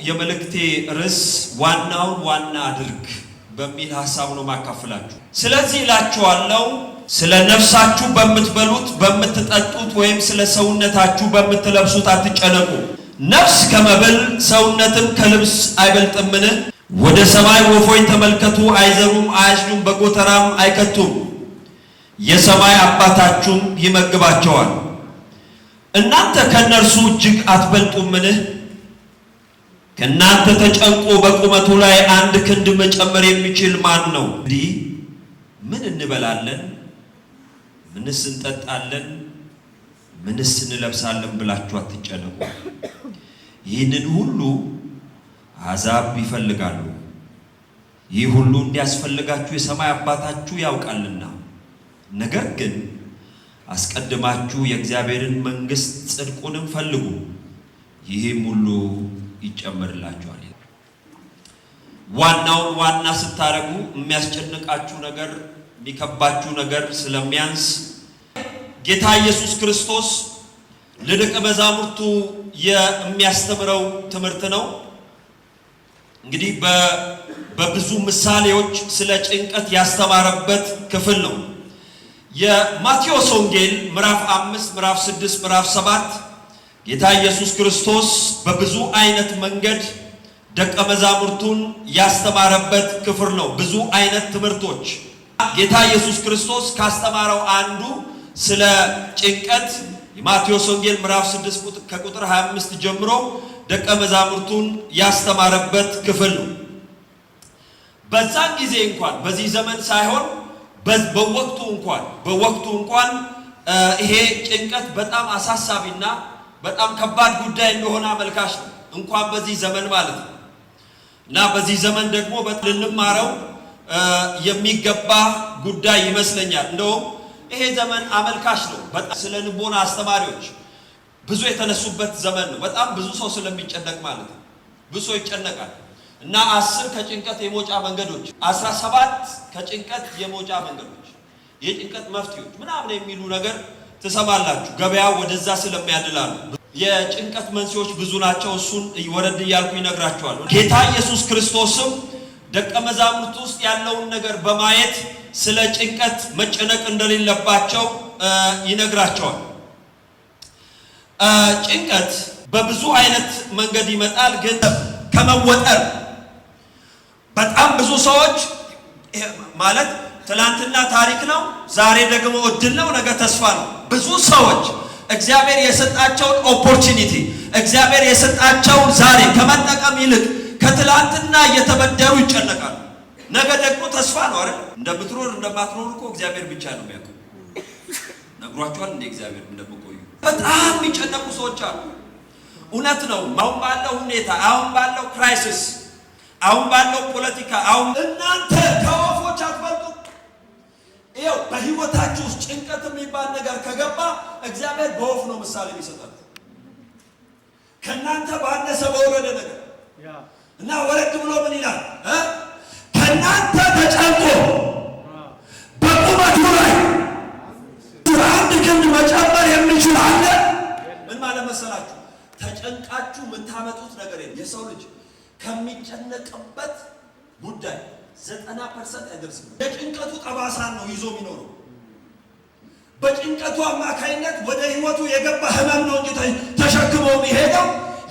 የመልእክቴ ርዕስ ዋናውን ዋና አድርግ በሚል ሐሳብ ነው ማካፈላችሁ። ስለዚህ እላችኋለሁ ስለ ነፍሳችሁ በምትበሉት በምትጠጡት ወይም ስለ ሰውነታችሁ በምትለብሱት አትጨነቁ። ነፍስ ከመብል ሰውነትም ከልብስ አይበልጥምን? ወደ ሰማይ ወፎች ተመልከቱ፣ አይዘሩም፣ አያጭዱም፣ በጎተራም አይከቱም፣ የሰማይ አባታችሁም ይመግባቸዋል። እናንተ ከነርሱ እጅግ አትበልጡምን? ከናንተ ተጨንቆ በቁመቱ ላይ አንድ ክንድ መጨመር የሚችል ማን ነው? እንዲህ ምን እንበላለን፣ ምንስ እንጠጣለን፣ ምንስ እንለብሳለን ብላችሁ አትጨነቁ። ይህንን ሁሉ አሕዛብ ይፈልጋሉ። ይህ ሁሉ እንዲያስፈልጋችሁ የሰማይ አባታችሁ ያውቃልና። ነገር ግን አስቀድማችሁ የእግዚአብሔርን መንግሥት ጽድቁንም ፈልጉ፣ ይህም ሁሉ ይጨመርላችኋል። ዋናውን ዋና ስታረጉ የሚያስጨንቃችሁ ነገር የሚከባችሁ ነገር ስለሚያንስ ጌታ ኢየሱስ ክርስቶስ ለደቀ መዛሙርቱ የሚያስተምረው ትምህርት ነው። እንግዲህ በብዙ ምሳሌዎች ስለ ጭንቀት ያስተማረበት ክፍል ነው። የማቴዎስ ወንጌል ምዕራፍ 5 ምዕራፍ 6 ምዕራፍ 7 ጌታ ኢየሱስ ክርስቶስ በብዙ አይነት መንገድ ደቀ መዛሙርቱን ያስተማረበት ክፍል ነው። ብዙ አይነት ትምህርቶች ጌታ ኢየሱስ ክርስቶስ ካስተማረው አንዱ ስለ ጭንቀት የማቴዎስ ወንጌል ምዕራፍ 6 ከቁጥር 25 ጀምሮ ደቀ መዛሙርቱን ያስተማረበት ክፍል ነው። በዛን ጊዜ እንኳን በዚህ ዘመን ሳይሆን በወቅቱ እንኳን ይሄ ጭንቀት በጣም አሳሳቢና በጣም ከባድ ጉዳይ እንደሆነ አመልካች ነው። እንኳን በዚህ ዘመን ማለት ነው። እና በዚህ ዘመን ደግሞ ልንማረው የሚገባ ጉዳይ ይመስለኛል። እንደውም ይሄ ዘመን አመልካች ነው። በጣም ስለ ልቦና አስተማሪዎች ብዙ የተነሱበት ዘመን ነው። በጣም ብዙ ሰው ስለሚጨነቅ ማለት ነው። ብዙ ሰው ይጨነቃል። እና 10 ከጭንቀት የመውጫ መንገዶች፣ 17 ከጭንቀት የመውጫ መንገዶች፣ የጭንቀት መፍትሄዎች ምናምን የሚሉ ነገር ትሰማላችሁ። ገበያ ወደዛ ስለሚያድላሉ። የጭንቀት መንስኤዎች ብዙ ናቸው። እሱን ወረድ እያልኩ ይነግራቸዋለሁ። ጌታ ኢየሱስ ክርስቶስም ደቀ መዛሙርት ውስጥ ያለውን ነገር በማየት ስለ ጭንቀት መጨነቅ እንደሌለባቸው ይነግራቸዋል። ጭንቀት በብዙ አይነት መንገድ ይመጣል። ግን ከመወጠር በጣም ብዙ ሰዎች ማለት ትላንትና ታሪክ ነው፣ ዛሬ ደግሞ እድል ነው፣ ነገ ተስፋ ነው። ብዙ ሰዎች እግዚአብሔር የሰጣቸውን ኦፖርቹኒቲ እግዚአብሔር የሰጣቸውን ዛሬ ከመጠቀም ይልቅ ከትላንትና እየተበደሩ ይጨነቃሉ። ነገ ደግሞ ተስፋ ነው አይደል? እንደምትኖር እንደማትኖር እኮ እግዚአብሔር ብቻ ነው የሚያውቀው። ነግሯቸዋል እንደ እግዚአብሔር እንደምቆዩ በጣም የሚጨነቁ ሰዎች አሉ። እውነት ነው። አሁን ባለው ሁኔታ፣ አሁን ባለው ክራይሲስ፣ አሁን ባለው ፖለቲካ እናንተ ከወፎች አትበልጡ። ይኸው በህይወታችሁ ውስጥ ጭንቀት የሚባል ነገር ከገባ እግዚአብሔር በወፍ ነው ምሳሌ የሚሰጣችሁ። ከእናንተ ባነሰ በወረደ ነገር እና ወረድ ብሎ ምን ይላል? ከእናንተ ተጨንቆ በቁመቱ ላይ አንድ ክንድ መጨመር የሚችል አለ? ምን ማለት መሰላችሁ? ተጨንቃችሁ የምታመጡት ነገር የለም። የሰው ልጅ ከሚጨነቅበት ጉዳይ 90% አይደርስም። የጭንቀቱ ጠባሳን ነው ይዞ የሚኖረው። በጭንቀቱ አማካይነት ወደ ህይወቱ የገባ ህመም ነው እንጂ ተሸክሞ የሚሄደው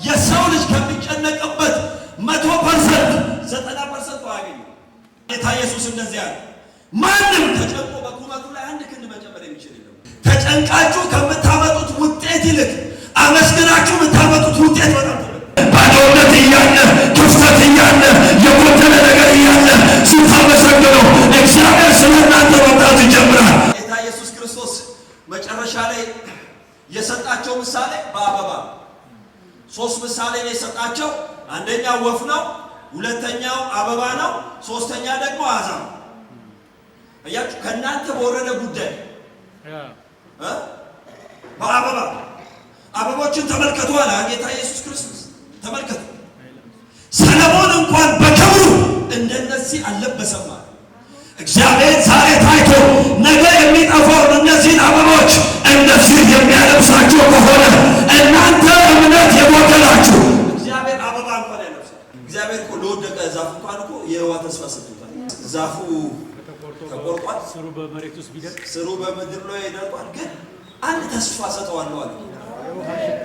የሰው ልጅ ከሚጨነቅበት 100% 90% አያገኙም። ጌታ ኢየሱስ እንደዚህ አለ፣ ማንም ተጨንቆ በቁመቱ ላይ አንድ ክንድ መጨመር የሚችል የለም። ተጨንቃችሁ ከምታመጡት ውጤት ይልቅ አመስግናችሁ የምታመጡት ውጤት በጣም ባዶነት እያለ ክፍተት እያለ የጎደለ ነገር እያለ ስታመሰግነው እግዚአብሔር ስለ እናንተ መምጣት ይጀምራል። ጌታ ኢየሱስ ክርስቶስ መጨረሻ ላይ የሰጣቸው ምሳሌ በአበባ 3 ምሳሌ ነው የሰጣቸው። አንደኛው ወፍ ነው፣ ሁለተኛው አበባ ነው፣ ሶስተኛ ደግሞ አሕዛብ። አያችሁ፣ ከእናንተ በወረደ ጉዳይ በአበባ አበቦችን ተመልከቱ አለ ጌታ ኢየሱስ ክርስቶስ። ተመልከቱ፣ ሰለሞን እንኳን በክብሩ እንደነዚህ አልለበሰም። እግዚአብሔር ዛሬ ታይቶ ነገ የሚጠፋውን እነዚህን አበቦች እንደዚህ የሚያለብሳቸው ከሆነ እናንተ እምነት የጎደላችሁ እግዚአብሔር አበባ እንኳን ያለብሳል። እግዚአብሔር እኮ ለወደቀ ዛፍ እንኳን እኮ የህዋ ተስፋ ሰጥቷል። ዛፉ ተቆርጧል፣ ስሩ በመሬት ውስጥ ቢደርቅ ስሩ በምድር ላይ ይደርቃል፣ ግን አንድ ተስፋ ሰጠዋለሁ አለ።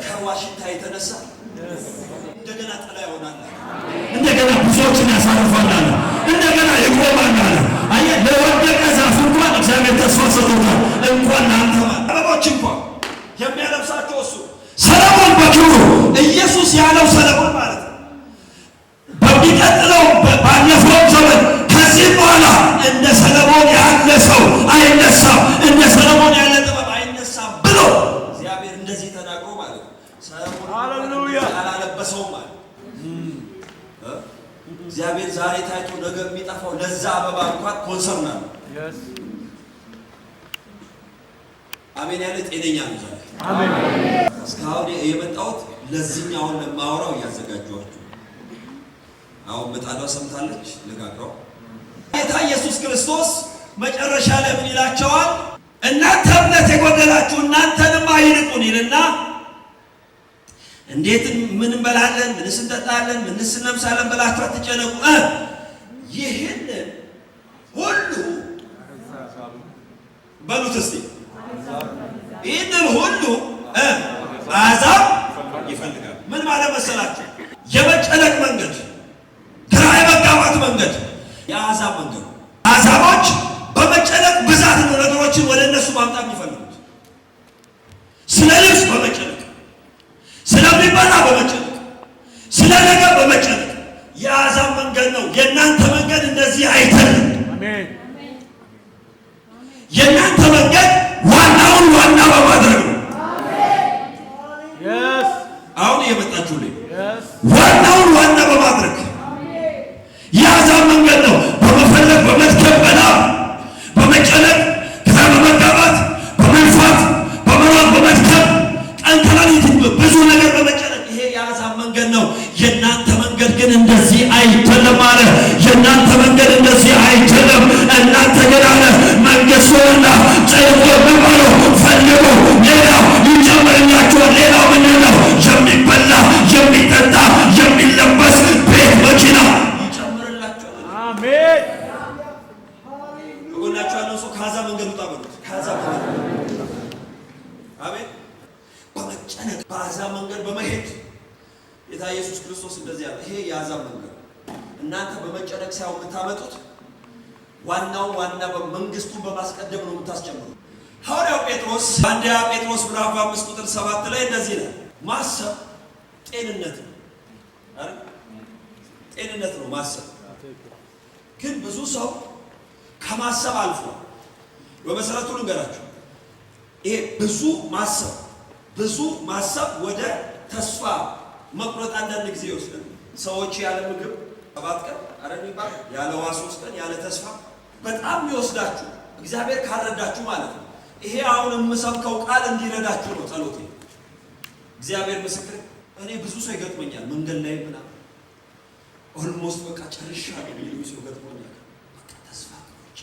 ከዋሽንታ የተነሳ እንደገና ጥላ ይሆናል፣ እንደገና ብዙዎችን ያሳርፋል፣ እንደገና ይቆማል አለ። አየህ ለወደቀ ዛፍ እንኳን እግዚአብሔር ተስፋ ሰጥቷል። እንኳን ለአንተ አበቦች እንኳን የሚያለብሳቸው እሱ ሰለሞን በክብሩ ኢየሱስ ያለው ሰለሞን ማለት ነው። በሚቀጥለው ባለፈው ዘመን ከዚህ በኋላ እንደ ሰለሞን ያለ ሰው አይነሳም፣ እንደ ሰለሞን ያለ ጥበብ አይነሳም ብሎ እግዚአብሔር እንደዚህ ተናግሮ ማለት ነው። ሰለሞን ሃሌሉያ ያላለበሰው ማለት እግዚአብሔር ዛሬ ታይቶ ነገ የሚጠፋው ለዛ አበባ እንኳን ኮንሰርን አለ። አሜን ያለ ጤነኛ ነው ዛሬ። አሜን። እስካሁን የመጣሁት ለዚህኛውን ለማወራው እያዘጋጀኋችሁ። አሁን ምጣዷ ሰምታለች ልጋግራው። ጌታ ኢየሱስ ክርስቶስ መጨረሻ ላይ ምን ይላቸዋል? እናንተ እምነት የጎደላችሁ እናንተንም አይንቁን ይልና እንዴት ምን እንበላለን፣ ምንስ እንጠጣለን፣ ምንስ እንለብሳለን ብላችሁ አትጨነቁ። ይህን ሁሉ በሉት እስቲ ይህንን ሁሉ አሕዛብ ይፈልጋል። ምን ማለት መሰላችሁ? የመጨነቅ መንገድ፣ ግራ የመጋባት መንገድ የአሕዛብ መንገድ። አሕዛቦች በመጨነቅ ብዛት ነው ነገሮችን ወደ እነሱ ማምጣት የሚፈልጉት። ስለ ልብስ በመጨነቅ፣ ስለሚበላ በመጨነቅ፣ ስለ ነገር በመጨነቅ የአሕዛብ መንገድ ነው። የእናንተ መንገድ እንደዚህ አይደለም። አሜን። የእናንተ መንገድ ዋናውን ዋና በማድረግ ነው። አሁን እየመጣችሁልኝ ዋናውን ዋና በማድረግ የአሕዛብ መንገድ ነው። በመፈለግ በመድከም በላብ በመጨነቅ ግራ በመጋባት በመልፋት በመሯጥ በመድከም ቀን ከሌሊት ብዙ ነገር በመጨነቅ ይሄ የአሕዛብ መንገድ ነው። የእናንተ መንገድ ግን እንደዚህ አይደለም አለ። የእናንተ መንገድ እንደዚህ አይደለም። እናንተ ግን አለ መንግሥቱንና ጽድቁን ምን በሉ ፈልጉ፣ ሌላው ይጨመርላችኋል። ሌላው ምንድን ነው? የሚበላ የሚጠጣ የሚለበስ ቤት፣ መኪና ይጨምርላችኋል። አሜን። በጎናችሁ ያለው ሰው ከአሕዛብ መንገድ ውጣ በሉት። ከአሕዛብ መንገድ አሜን። በመጨነቅ በአሕዛብ መንገድ በመሄድ ጌታ ኢየሱስ ክርስቶስ እንደዚህ ያለ ይሄ የአሕዛብ መንገድ እናንተ በመጨነቅ ሳይሆን የምታመጡት ዋናው ዋና መንግስቱን በማስቀደም ነው የምታስጨምሩት። ሐዋርያው ጴጥሮስ አንደኛ ጴጥሮስ ምዕራፍ 5 ቁጥር 7 ላይ እንደዚህ ነው፣ ማሰብ ጤንነት ነው አይደል? ጤንነት ነው ማሰብ። ግን ብዙ ሰው ከማሰብ አልፏል። በመሰረቱ ልንገራችሁ፣ ይሄ ብዙ ማሰብ ወደ ተስፋ መቁረጥ አንዳንድ ጊዜ ይወስዳል። ሰዎች ያለ ምግብ 7 ቀን አረኒባ ያለ ውሃ 3 ቀን ያለ ተስፋ በጣም ይወስዳችሁ፣ እግዚአብሔር ካረዳችሁ ማለት ነው። ይሄ አሁን የምሰብከው ቃል እንዲረዳችሁ ነው ጸሎቴ። እግዚአብሔር ምስክር፣ እኔ ብዙ ሰው ይገጥመኛል መንገድ ላይ ምናምን ኦልሞስት በቃ ጨርሻለሁ የሚሉ ሰው ይገጥመኛል። በቃ ተስፋ ቆርጬ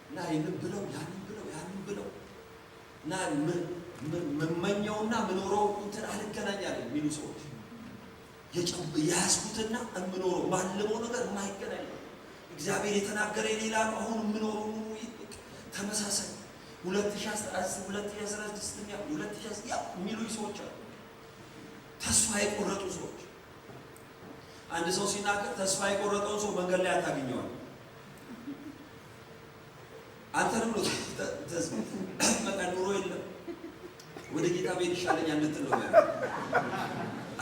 እና ይህንን ብለው ያንን ብለው እና መመኛውና ምኖረው እንትን አልገናኛለን የሚሉ ሰዎች የያዝኩትና የምኖረው ማልመው ነገር የማይገናኝ እግዚአብሔር የተናገረ ሌላ ነው። አሁን የምኖረው ተመሳሳይ 2016 የሚሉ ሰዎች አሉ። ተስፋ የቆረጡ ሰዎች። አንድ ሰው ሲናገር ተስፋ የቆረጠውን ሰው መንገድ ላይ አታገኘዋል። አንተንም ነው በቃ ኑሮ የለም ወደ ጌታ ቤት ይሻለኛል እንትን ነው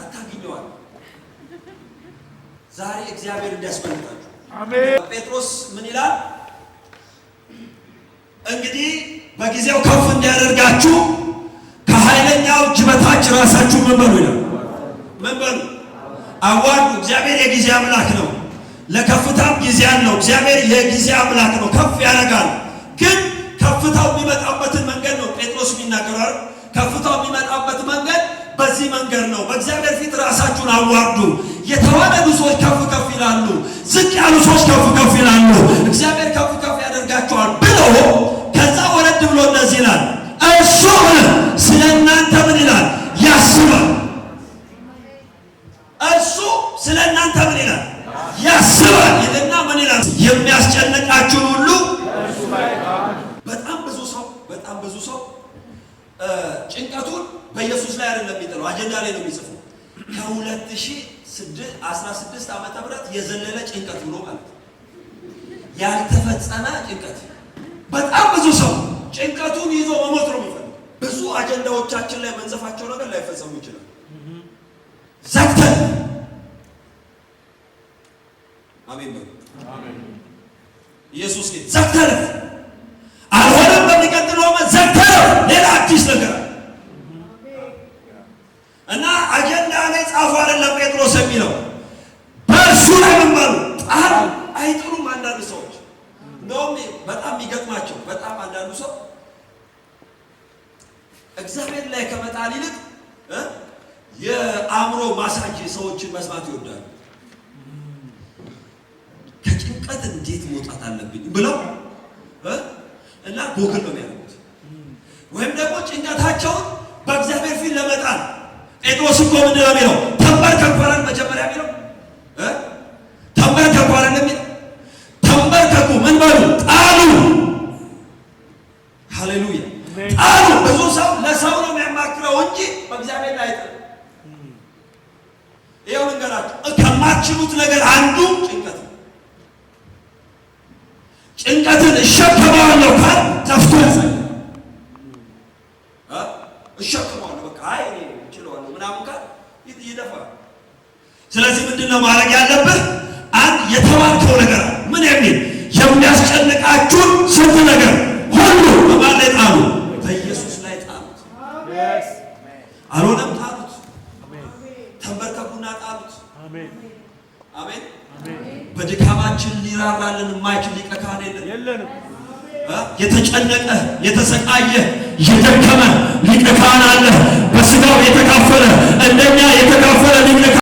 አታገኘዋል። ዛሬ እግዚአብሔር እንዲያስፈልጋችሁ አሜን። ጴጥሮስ ምን ይላል? እንግዲህ በጊዜው ከፍ እንዲያደርጋችሁ ከኃይለኛው እጅ በታች ራሳችሁ ምን በሉ ይላል። ምን በሉ? አዋርዱ። እግዚአብሔር የጊዜ አምላክ ነው። ለከፍታም ጊዜ አለው። እግዚአብሔር የጊዜ አምላክ ነው፣ ከፍ ያደርጋል። ግን ከፍታው የሚመጣበትን መንገድ ነው ጴጥሮስ የሚናገረው። ከፍታው የሚመጣበት መንገድ በዚህ መንገድ ነው። በእግዚአብሔር ፊት ራሳችሁን አዋርዱ። የተዋረዱ ሰዎች ከፍ ከፍ ይላሉ፣ ዝቅ ያሉ ሰዎች ከፍ ከፍ ይላሉ። እግዚአብሔር ከፍ ከፍ ያደርጋቸዋል ብሎ ከዛ ወረድ ብሎ እንደዚህ ይላል፣ እርሱ ስለ እናንተ ምን ይላል? ያስባል። ስለ እናንተ ምን ይላል? ያስባል ይልና ምን ይላል? የሚያስጨንቃችሁን ሁሉ በጣም ብዙ ሰው ጭንቀቱን በኢየሱስ ላይ አይደለም የሚጥለው፣ አጀንዳ ላይ ነው የሚጽፈው። ከ2016 ዓመተ ምህረት የዘለለ ጭንቀት ብሎ ማለት ያልተፈጸመ ጭንቀት። በጣም ብዙ ሰው ጭንቀቱን ይዞ መሞት ነው የሚፈልግ። ብዙ አጀንዳዎቻችን ላይ መንዘፋቸው ነገር ላይፈጸሙ ይችላል። ዘግተን አሜን በሉ። ኢየሱስ ግን ዘግተን አልሆነም። በሚቀጥለው ዓመት ዘግተን ሌላ አዲስ ነገር እና አጀንዳ ላይ ጻፉ አይደለም ጴጥሮስ የሚለው በእርሱ ላይ መማሩ ጣር አይጥሩም። አንዳንድ ሰዎች እንደውም በጣም የሚገጥማቸው በጣም አንዳንዱ ሰው እግዚአብሔር ላይ ከመጣል ይልቅ የአእምሮ ማሳጅ ሰዎችን መስማት ይወዳሉ። ከጭንቀት እንዴት መውጣት አለብኝ ብለው እና ጎግል ነው የሚያደርጉት። ወይም ደግሞ ጭንቀታቸውን በእግዚአብሔር ፊት ለመጣል ጴጥሮስ እኮ ምንድን ነው የሚለው? ተንበርከኩ አይደል? መጀመሪያ የሚለው ተንበርከኩ አይደል የሚለው? ተንበርከኩ ምን በሉ? ጣሉ። ሃሌሉያ! ጣሉ። ብዙ ሰው ለሰው ነው የሚያማክረው እንጂ በእግዚአብሔር ላይ አይጥልም። ይኸው ልንገራችሁ፣ ከማትችሉት ነገር አንዱ ጭንቀት ነው። ጭንቀትን እሸከመዋለሁ ካል ተፍቶ ያሳያል። እሸከመዋለሁ በቃ አይ እኔ እችለዋለሁ ምናምን ካል ይደፋል። ስለዚህ ምንድን ነው ማድረግ ያለብህ? አንድ የተባልከው ነገር ምን የሚል የሚያስጨንቃችሁን ስንት ነገር ሁሉ በማን ላይ ጣሉ? በኢየሱስ ላይ ጣሉት። አልሆነም ጣሉት። ተንበርከኩና ጣሉት። አሜን። በድካማችን ሊራራልን የማይችል ሊቀ ካህን የለንም። የተጨነቀ የተሰቃየ የደከመ ሊቀ ካህን